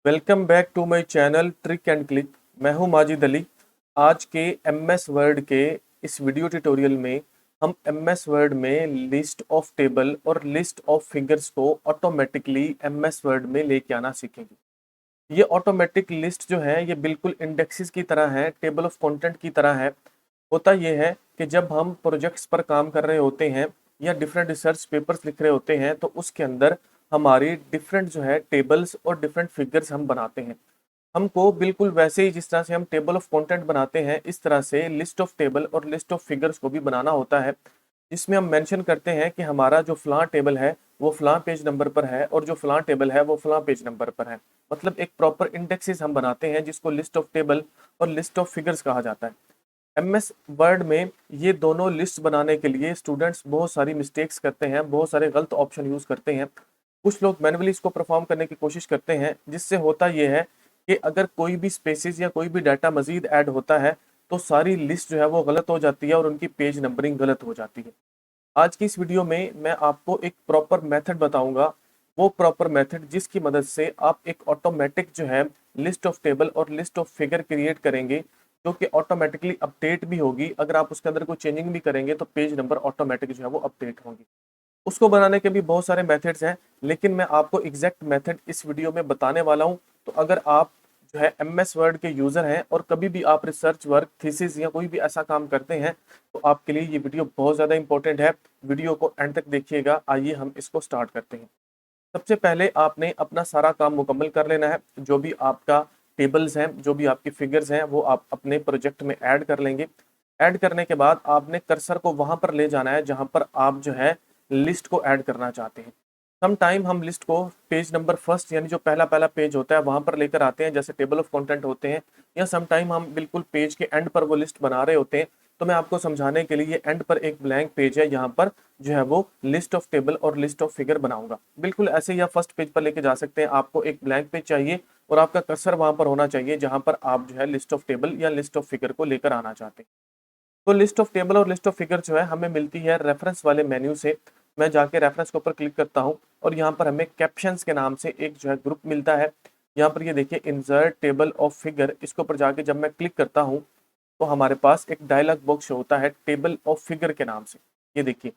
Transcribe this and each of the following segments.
Welcome back to my channel trick and click. मैं हूं माजिद अली। आज के एमएस वर्ड के इस वीडियो ट्यूटोरियल में हम एमएस वर्ड में लिस्ट ऑफ टेबल और लिस्ट ऑफ फिगर्स को ऑटोमेटिकली एमएस वर्ड में लेके आना सीखेंगे। ये ऑटोमेटिक लिस्ट जो है ये बिल्कुल इंडेक्सेस की तरह है, टेबल ऑफ कंटेंट की तरह है। होता ये है कि जब हम प्रोजेक्ट्स पर काम कर रहे होते हैं या डिफरेंट रिसर्च पेपर्स लिख रहे होते हैं तो उसके अंदर हमारी डिफरेंट जो है टेबल्स और डिफरेंट फिगर्स हम बनाते हैं। हमको बिल्कुल वैसे ही जिस तरह से हम टेबल ऑफ कंटेंट बनाते हैं इस तरह से लिस्ट ऑफ टेबल और लिस्ट ऑफ फिगर्स को भी बनाना होता है, जिसमें हम मेंशन करते हैं कि हमारा जो फलां टेबल है वो फलां पेज नंबर पर है और जो फलां टेबल है वो फलां पेज नंबर पर है। मतलब एक प्रॉपर इंडेक्सेस हम बनाते हैं जिसको लिस्ट ऑफ टेबल और लिस्ट ऑफ फिगर्स कहा जाता है। एमएस वर्ड में ये दोनों लिस्ट बनाने के लिए स्टूडेंट्स बहुत सारी मिस्टेक्स करते हैं, बहुत सारे गलत ऑप्शन यूज करते हैं। कुछ लोग मैन्युअली इसको परफॉर्म करने की कोशिश करते हैं, जिससे होता यह है कि अगर कोई भी स्पेसिस या कोई भी डाटा मजीद ऐड होता है तो सारी लिस्ट जो है वो गलत हो जाती है और उनकी पेज नंबरिंग गलत हो जाती है। आज की इस वीडियो में मैं आपको एक प्रॉपर मेथड बताऊंगा, वो प्रॉपर मेथड जिसकी मदद से आप एक ऑटोमेटिक जो है लिस्ट ऑफ टेबल और लिस्ट ऑफ फिगर क्रिएट करेंगे, जो कि ऑटोमेटिकली अपडेट भी होगी। अगर आप उसके अंदर कोई चेंजिंग भी करेंगे तो पेज नंबर ऑटोमेटिक जो है वो अपडेट होंगे। उसको बनाने के भी बहुत सारे मेथड्स हैं, लेकिन मैं आपको एग्जैक्ट मेथड इस वीडियो में बताने वाला हूं। तो अगर आप जो है एमएस वर्ड के यूजर हैं और कभी भी आप रिसर्च वर्क, थीसिस या कोई भी ऐसा काम करते हैं तो आपके लिए ये वीडियो बहुत ज़्यादा इंपॉर्टेंट है। वीडियो को एंड तक देखिएगा। आइए हम इसको स्टार्ट करते हैं। सबसे पहले आपने अपना सारा काम मुकम्मल कर लेना है। जो भी आपका टेबल्स हैं, जो भी आपकी फिगर्स हैं, वो आप अपने प्रोजेक्ट में ऐड कर लेंगे। ऐड करने के बाद आपने कर्सर को वहां पर ले जाना है जहां पर आप जो है लिस्ट को ऐड करना चाहते हैं। सम टाइम हम लिस्ट को पेज नंबर फर्स्ट यानी जो पहला पहला पेज होता है वहां पर लेकर आते हैं, जैसे टेबल ऑफ कंटेंट होते हैं, या सम टाइम हम बिल्कुल पेज के एंड पर वो लिस्ट बना रहे होते हैं। तो मैं आपको समझाने के लिए एंड पर एक ब्लैंक पेज है, यहाँ पर जो है वो लिस्ट ऑफ टेबल और लिस्ट ऑफ फिगर बनाऊंगा। बिल्कुल ऐसे ही आप फर्स्ट पेज पर लेके जा सकते हैं। आपको एक ब्लैंक पेज चाहिए और आपका कर्सर वहां पर होना चाहिए जहां पर आप जो है लिस्ट ऑफ टेबल या लिस्ट ऑफ फिगर को लेकर आना चाहते हैं। तो लिस्ट ऑफ टेबल और लिस्ट ऑफ फिगर जो है हमें मिलती है रेफरेंस वाले मेन्यू से। मैं जाके रेफरेंस के ऊपर क्लिक करता हूँ और यहाँ पर हमें कैप्शंस के नाम से एक जो है ग्रुप मिलता है। यहाँ पर ये देखिए इंसर्ट टेबल ऑफ फिगर, इसके ऊपर जाके जब मैं क्लिक करता हूँ तो हमारे पास एक डायलॉग बॉक्स होता है टेबल ऑफ फिगर के नाम से। ये देखिए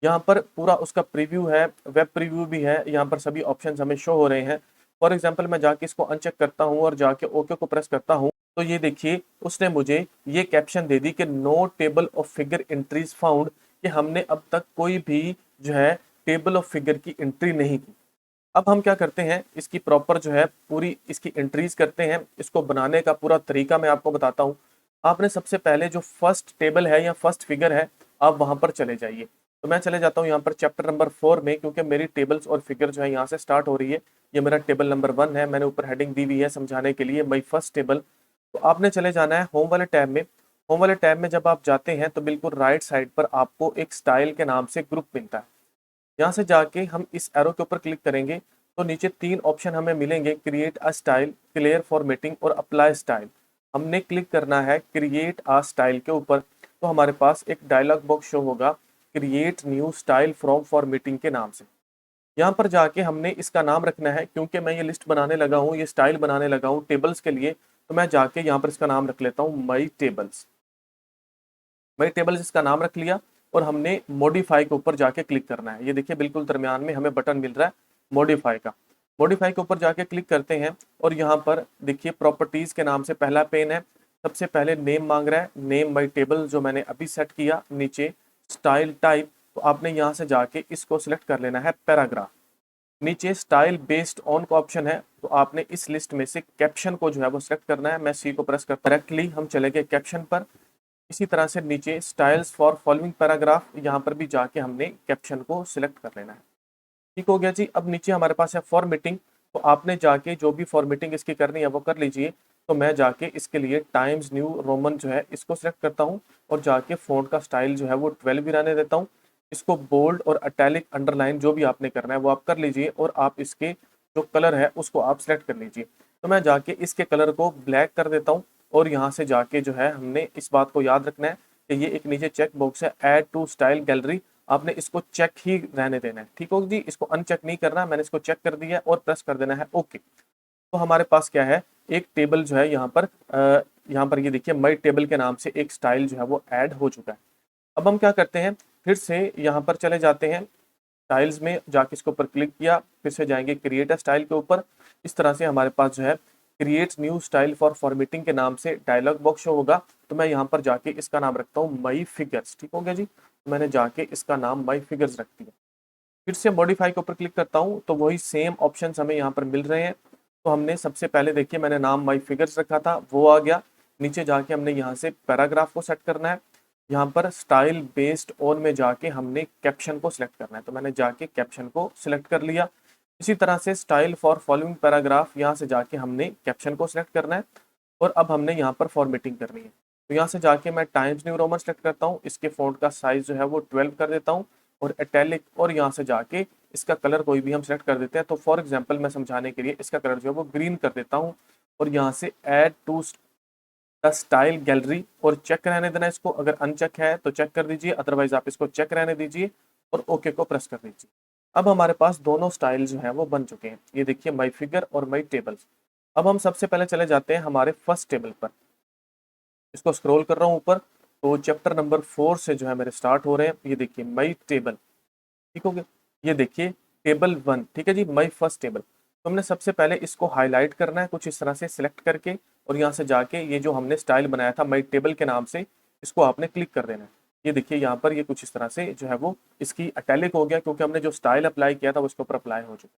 यहाँ पर पूरा उसका प्रीव्यू है, वेब प्रीव्यू भी है, यहाँ पर सभी ऑप्शन हमें शो हो रहे हैं। फॉर एग्जाम्पल मैं जाके इसको अनचेक करता हूँ और जाके ओके को प्रेस करता हूँ तो ये देखिए उसने मुझे ये कैप्शन दे दी कि no table of figure entries found, कि हमने अब तक कोई भी जो है टेबल ऑफ फिगर की एंट्री नहीं की। अब हम क्या करते हैं, इसकी प्रॉपर जो है पूरी इसकी एंट्रीज करते हैं। इसको बनाने का पूरा तरीका मैं आपको बताता हूँ। आपने सबसे पहले जो फर्स्ट टेबल है या फर्स्ट फिगर है, आप वहां पर चले जाइए। तो मैं चले जाता हूँ यहाँ पर चैप्टर नंबर 4 में, क्योंकि मेरी टेबल्स और फिगर जो है यहाँ से स्टार्ट हो रही है। ये मेरा टेबल नंबर 1 है, मैंने ऊपर हेडिंग दी हुई है समझाने के लिए माई फर्स्ट टेबल। तो आपने चले जाना है होम वाले टैब में। होम वाले टैब में जब आप जाते हैं तो बिल्कुल राइट साइड पर आपको एक स्टाइल के नाम से ग्रुप मिलता है। यहाँ से जाके हम इस एरो के ऊपर क्लिक करेंगे तो नीचे 3 ऑप्शन हमें मिलेंगे, create a style, clear formatting और अप्लाई स्टाइल। हमने क्लिक करना है क्रिएट अ स्टाइल के ऊपर। तो हमारे पास एक डायलॉग बॉक्स शो होगा create new style from formatting के नाम से। यहाँ पर जाके हमने इसका नाम रखना है, क्योंकि मैं ये लिस्ट बनाने लगा हूँ, ये स्टाइल बनाने लगा हूँ टेबल्स के लिए। तो मैं जाके यहाँ पर इसका नाम रख लेता हूँ माई टेबल्स। माई टेबल्स इसका नाम रख लिया और हमने मॉडिफाई के ऊपर जाके क्लिक करना है। ये देखिए बिल्कुल दरमियान में हमें बटन मिल रहा है मॉडिफाई का। मॉडिफाई के ऊपर जाके क्लिक करते हैं और यहाँ पर देखिए प्रॉपर्टीज के नाम से पहला पेन है। सबसे पहले नेम मांग रहा है, नेम माई टेबल जो मैंने अभी सेट किया। नीचे स्टाइल टाइप, तो आपने यहाँ से जाके इसको सिलेक्ट कर लेना है पैराग्राफ। नीचे स्टाइल बेस्ड ऑन का ऑप्शन है, तो आपने इस लिस्ट में से कैप्शन को जो है वो सिलेक्ट करना है। मैं सी को प्रेस करता डायरेक्टली हम चले गए कैप्शन पर। इसी तरह से नीचे स्टाइल्स फॉर फॉलोइंग पैराग्राफ, यहाँ पर भी जाके हमने कैप्शन को सिलेक्ट कर लेना है। ठीक हो गया जी। अब नीचे हमारे पास है फॉर्मेटिंग, तो आपने जाके जो भी फॉर्मेटिंग इसकी करनी है वो कर लीजिए। तो मैं जाके इसके लिए टाइम्स न्यू रोमन जो है इसको सिलेक्ट करता हूँ और जाके फ़ॉन्ट का स्टाइल जो है वो 12 भी रहने देता हूँ। इसको बोल्ड और अटैलिक अंडरलाइन जो भी आपने करना है वो आप कर लीजिए और आप इसके जो कलर है उसको आप सिलेक्ट कर लीजिए। तो मैं जाके इसके कलर को ब्लैक कर देता हूँ और यहाँ से जाके जो है हमने इस बात को याद रखना है कि ये एक नीचे चेक बॉक्स है ऐड टू स्टाइल गैलरी, आपने इसको चेक ही रहने देना है। ठीक हो जी, इसको अनचेक नहीं करना। मैंने इसको चेक कर दिया और प्रेस कर देना है ओके। तो हमारे पास क्या है, एक टेबल जो है यहाँ पर ये देखिए माई टेबल के नाम से एक स्टाइल जो है वो ऐड हो चुका है। अब हम क्या करते हैं, फिर से यहाँ पर चले जाते हैं स्टाइल्स में, जाके इसके ऊपर क्लिक किया, फिर से जाएंगे क्रिएट अ स्टाइल के ऊपर। इस तरह से हमारे पास जो है create new style for formatting के नाम से डायलॉग बॉक्स शो होगा। तो मैं यहाँ पर जाके इसका नाम रखता हूँ माई फिगर्स। ठीक हो गया जी, तो मैंने जाके इसका नाम माई फिगर्स रख दिया। फिर से मॉडिफाई के ऊपर क्लिक करता हूँ तो वही सेम ऑप्शन हमें यहाँ पर मिल रहे हैं। तो हमने सबसे पहले देखिए मैंने नाम माई फिगर्स रखा था, वो आ गया। नीचे जाके हमने यहाँ से पैराग्राफ को सेट करना है। यहाँ पर स्टाइल बेस्ड ऑन में जाके हमने कैप्शन को सिलेक्ट करना है, तो मैंने जाके कैप्शन को सिलेक्ट कर लिया। इसी तरह से स्टाइल फॉर फॉलोइंग पैराग्राफ, यहाँ से जाके हमने कैप्शन को सिलेक्ट करना है और अब हमने यहाँ पर फॉर्मेटिंग करनी है। तो यहाँ से जाके मैं टाइम्स न्यू रोमन सेलेक्ट करता हूँ, इसके फॉन्ट का साइज जो है वो 12 कर देता हूँ और इटैलिक, और यहाँ से जाके इसका कलर कोई भी हम सेलेक्ट कर देते हैं। तो फॉर एग्जांपल मैं समझाने के लिए इसका कलर जो है वो ग्रीन कर देता हूँ और यहाँ से add to the style gallery और चेक रहने देना इसको। अगर अनचेक है तो चेक कर दीजिए, अदरवाइज आप इसको चेक रहने दीजिए और ओके को प्रेस कर दीजिए। अब हमारे पास दोनों स्टाइल जो है वो बन चुके हैं। ये देखिए माई फिगर और माई टेबल्स। अब हम सबसे पहले चले जाते हैं हमारे फर्स्ट टेबल पर। इसको स्क्रॉल कर रहा हूँ ऊपर, तो चैप्टर नंबर 4 से जो है मेरे स्टार्ट हो रहे हैं। ये देखिए माई टेबल, ठीक हो गया। ये देखिए टेबल 1, ठीक है जी, माई फर्स्ट टेबल। तो हमने सबसे पहले इसको हाईलाइट करना है कुछ इस तरह से सिलेक्ट करके, और यहाँ से जाके ये जो हमने स्टाइल बनाया था माई टेबल के नाम से, इसको आपने क्लिक कर देना है। ये देखिए यहाँ पर ये कुछ इस तरह से जो है वो इसकी इटैलिक हो गया, क्योंकि हमने जो स्टाइल अप्लाई किया था वो इसके ऊपर अप्लाई हो चुका।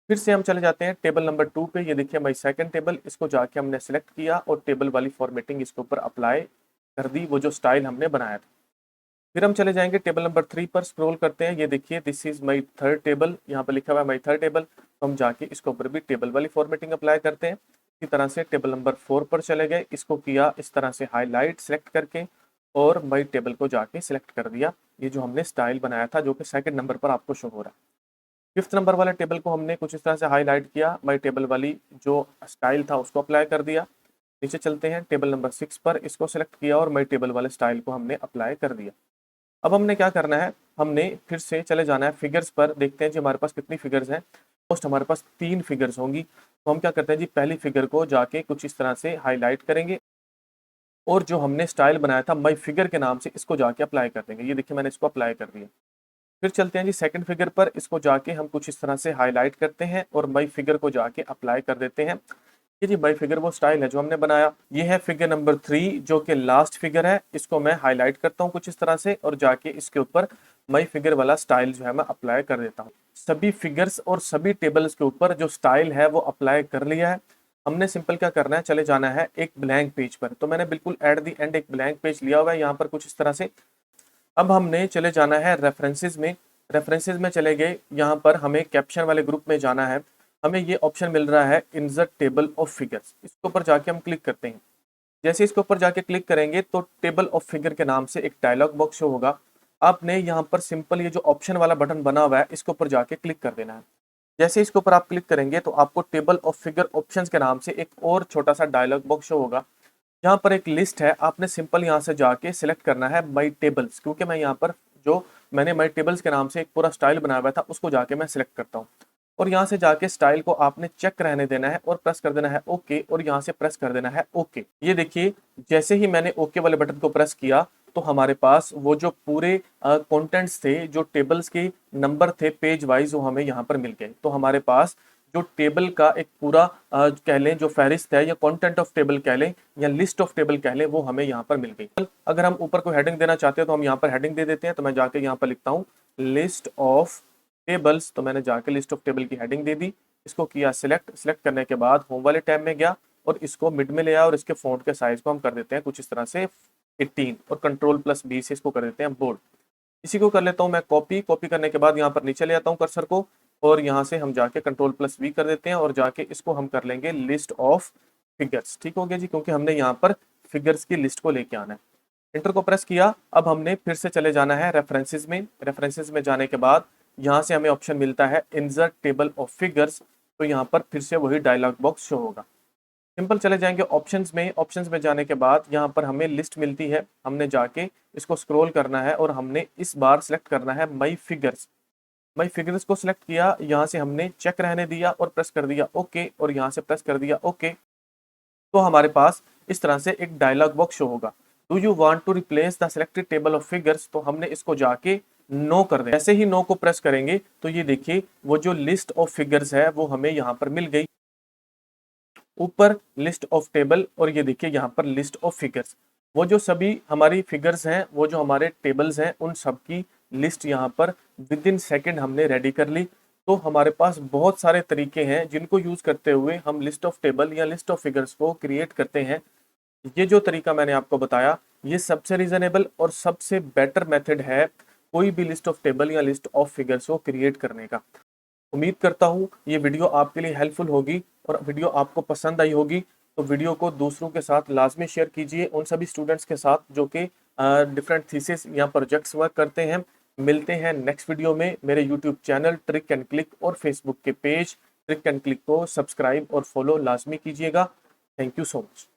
फिर से हम चले जाते हैं टेबल नंबर 2 पे। ये देखिए माई सेकंड टेबल, इसको जाके हमने सेलेक्ट किया और टेबल वाली फॉर्मेटिंग इसके ऊपर अप्लाई कर दी, वो जो स्टाइल हमने बनाया था। फिर हम चले जाएंगे टेबल नंबर 3 पर, स्क्रॉल करते हैं। ये देखिए this is my third table, यहाँ पर लिखा हुआ है माई थर्ड टेबल। तो हम जाके इसके ऊपर भी टेबल वाली फॉर्मेटिंग अप्लाई करते हैं। इसी तरह से टेबल नंबर 4 पर चले गए, इसको किया इस तरह से हाईलाइट सेलेक्ट करके और माई टेबल को जाके सिलेक्ट कर दिया, ये जो हमने स्टाइल बनाया था जो कि सेकंड नंबर पर आपको शो हो रहा है। फिफ्थ नंबर वाले टेबल को हमने कुछ इस तरह से हाईलाइट किया, माई टेबल वाली जो स्टाइल था उसको अप्लाई कर दिया। नीचे चलते हैं टेबल नंबर 6 पर, इसको सिलेक्ट किया और माई टेबल वाले स्टाइल को हमने अप्लाई कर दिया। अब हमने क्या करना है, हमने फिर से चले जाना है फिगर्स पर। देखते हैं जी हमारे पास कितनी फिगर्स हैं। मोस्ट हमारे पास 3 फिगर्स होंगी। तो हम क्या करते हैं जी, पहली फिगर को जाके कुछ इस तरह से हाईलाइट करेंगे और जो हमने स्टाइल बनाया था माई फिगर के नाम से, इसको जाके अप्लाई कर देंगे। ये देखिए मैंने इसको अप्लाई कर दिया। फिर चलते हैं जी सेकंड फिगर पर, इसको जाके हम कुछ इस तरह से हाईलाइट करते हैं और माई फिगर को जाके अप्लाई कर देते हैं। ये जी माई फिगर वो स्टाइल है जो हमने बनाया। ये है फिगर नंबर 3 जो कि लास्ट फिगर है, इसको मैं हाईलाइट करता हूँ कुछ इस तरह से और जाके इसके ऊपर माई फिगर वाला स्टाइल जो है मैं अप्लाई कर देता हूँ। सभी फिगर्स और सभी टेबल्स के ऊपर जो स्टाइल है वो अप्लाई कर लिया है। हमने सिंपल क्या करना है, चले जाना है एक ब्लैंक पेज पर। तो मैंने बिल्कुल एट द एंड एक ब्लैंक पेज लिया हुआ है यहाँ पर कुछ इस तरह से। अब हमने चले जाना है रेफरेंसेस में। रेफरेंसेस में चले गए, यहाँ पर हमें कैप्शन वाले ग्रुप में जाना है। हमें ये ऑप्शन मिल रहा है इंसर्ट टेबल ऑफ फिगर्स, इसके ऊपर जाके हम क्लिक करते हैं। जैसे इसके ऊपर जाके क्लिक करेंगे तो टेबल ऑफ फिगर के नाम से एक डायलॉग बॉक्स शो होगा। आपने यहाँ पर सिंपल ये जो ऑप्शन वाला बटन बना हुआ है इसके ऊपर जाके क्लिक कर देना है। जैसे इसके ऊपर आप क्लिक करेंगे तो आपको टेबल ऑफ फिगर ऑप्शंस के नाम से एक और छोटा सा डायलॉग बॉक्स शो होगा। यहाँ पर एक लिस्ट है, आपने सिंपल यहाँ से जाके सिलेक्ट करना है माई टेबल्स, क्योंकि मैं यहाँ पर जो मैंने माई टेबल्स के नाम से एक पूरा स्टाइल बनाया हुआ था उसको जाके मैं सिलेक्ट करता हूँ। और यहाँ से जाके स्टाइल को आपने चेक रहने देना है और प्रेस कर देना है ओके, और यहाँ से प्रेस कर देना है ओके। ये देखिए जैसे ही मैंने ओके वाले बटन को प्रेस किया तो हमारे पास वो जो पूरे कंटेंट्स थे, जो टेबल्स के नंबर थे पेज वाइज, वो हमें यहाँ पर मिल गए। तो हमारे पास जो टेबल का एक पूरा कह लें जो फहरिस्त है या कंटेंट ऑफ टेबल कह लें या लिस्ट ऑफ टेबल कह लें, वो हमें यहाँ पर मिल गई। अगर हम ऊपर को हेडिंग देना चाहते हैं तो हम यहाँ पर हेडिंग दे देते हैं। तो मैं जाके यहाँ पर लिखता हूँ लिस्ट ऑफ टेबल्स, तो मैंने जाके लिस्ट ऑफ टेबल की हेडिंग दे दी। इसको किया सिलेक्ट, सिलेक्ट करने के बाद होम वाले टैब में गया और इसको मिड में ले आया और इसके फॉन्ट के साइज को हम कर देते हैं कुछ इस तरह से 18 और कंट्रोल+B से इसको कर देते हैं बोल्ड। इसी को कर लेता हूँ मैं कॉपी। कॉपी करने के बाद यहाँ पर नीचे ले आता हूँ कर्सर को और यहाँ से हम जाके कंट्रोल+V कर देते हैं और जाके इसको हम कर लेंगे लिस्ट ऑफ फिगर्स। ठीक हो गया जी, क्योंकि हमने यहाँ पर फिगर्स की लिस्ट को लेके आना है। इंटर को प्रेस किया। अब हमने फिर से चले जाना है रेफरेंसेस में। रेफरेंसेस में जाने के बाद यहाँ से हमें ऑप्शन मिलता है इंसर्ट टेबल ऑफ फिगर्स। तो यहाँ पर फिर से वही डायलॉग बॉक्स शो होगा। सिंपल चले जाएंगे ऑप्शंस में। ऑप्शंस में जाने के बाद यहाँ पर हमें लिस्ट मिलती है, हमने जाके इसको स्क्रॉल करना है और हमने इस बार सेलेक्ट करना है माई फिगर्स। मैं फिगर्स को सिलेक्ट किया, यहाँ से हमने चेक रहने दिया और प्रेस कर दिया ओके, और यहाँ से प्रेस कर दिया ओके, तो हमारे पास इस तरह से एक डायलॉग बॉक्स शो होगा। Do you want to replace the selected table of figures, तो हमने इसको जाके नो कर दें। ऐसे ही नो को प्रेस करेंगे तो ये देखिए वो जो लिस्ट ऑफ फिगर्स है वो हमें यहाँ पर मिल गई, ऊपर लिस्ट ऑफ टेबल और ये देखिए यहाँ पर लिस्ट ऑफ फिगर्स। वो जो सभी हमारी फिगर्स हैं, वो जो हमारे टेबल्स हैं, उन सब की लिस्ट यहाँ पर विद इन सेकेंड हमने रेडी कर ली। तो हमारे पास बहुत सारे तरीके हैं जिनको यूज करते हुए हम लिस्ट ऑफ टेबल या लिस्ट ऑफ फिगर्स को क्रिएट करते हैं। ये जो तरीका मैंने आपको बताया ये सबसे रीजनेबल और सबसे बेटर मेथड है कोई भी लिस्ट ऑफ टेबल या लिस्ट ऑफ फिगर्स को क्रिएट करने का। उम्मीद करता हूँ ये वीडियो आपके लिए हेल्पफुल होगी और वीडियो आपको पसंद आई होगी। तो वीडियो को दूसरों के साथ लाजमी शेयर कीजिए, उन सभी स्टूडेंट्स के साथ जो कि डिफरेंट थीसिस या प्रोजेक्ट्स वर्क करते हैं। मिलते हैं नेक्स्ट वीडियो में। मेरे YouTube channel trick and click और फेसबुक के पेज ट्रिक एंड क्लिक को सब्सक्राइब और फॉलो लाजमी कीजिएगा। Thank you so much.